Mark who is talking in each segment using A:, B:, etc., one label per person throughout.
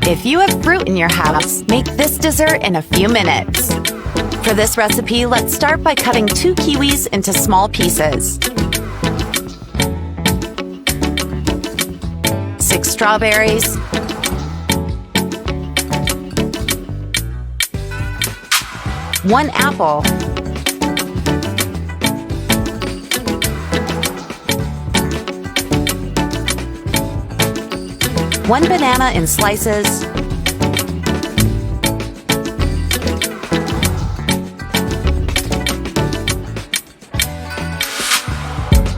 A: If you have fruit in your house, make this dessert in a few minutes. For this recipe, let's start by cutting 2 kiwis into small pieces. 6 strawberries. 1 apple. 1 banana in slices.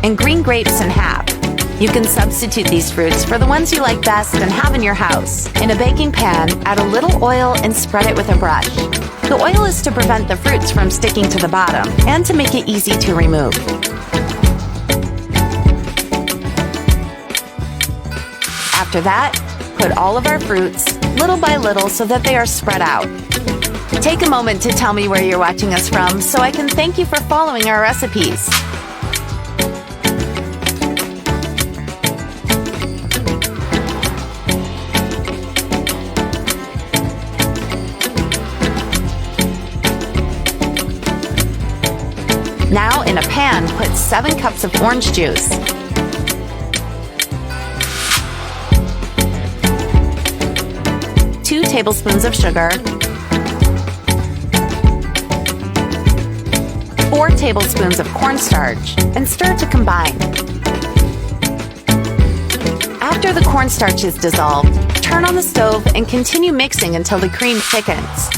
A: 1 green grapes in half. You can substitute these fruits for the ones you like best and have in your house. In a baking pan, add a little oil and spread it with a brush. The oil is to prevent the fruits from sticking to the bottom and to make it easy to remove. After that, put all of our fruits, little by little, so that they are spread out. Take a moment to tell me where you're watching us from so I can thank you for following our recipes. Now, in a pan, put 7 cups of orange juice, 2 tablespoons of sugar, 4 tablespoons of cornstarch, and stir to combine. After the cornstarch is dissolved, turn on the stove and continue mixing until the cream thickens.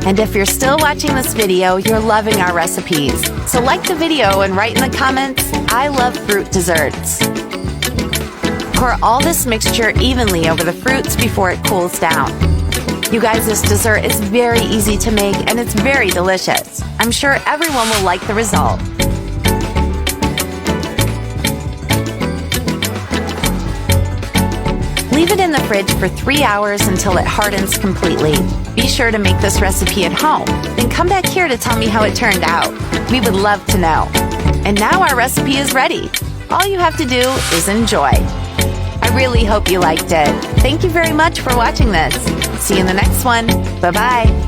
A: And if you're still watching this video, you're loving our recipes. So like the video and write in the comments, "I love fruit desserts." Pour all this mixture evenly over the fruits before it cools down. You guys, this dessert is very easy to make and it's very delicious. I'm sure everyone will like the result. Leave it in the fridge for 3 hours until it hardens completely. Be sure to make this recipe at home. Then come back here to tell me how it turned out. We would love to know. And now our recipe is ready. All you have to do is enjoy. I really hope you liked it. Thank you very much for watching this. See you in the next one. Bye-bye.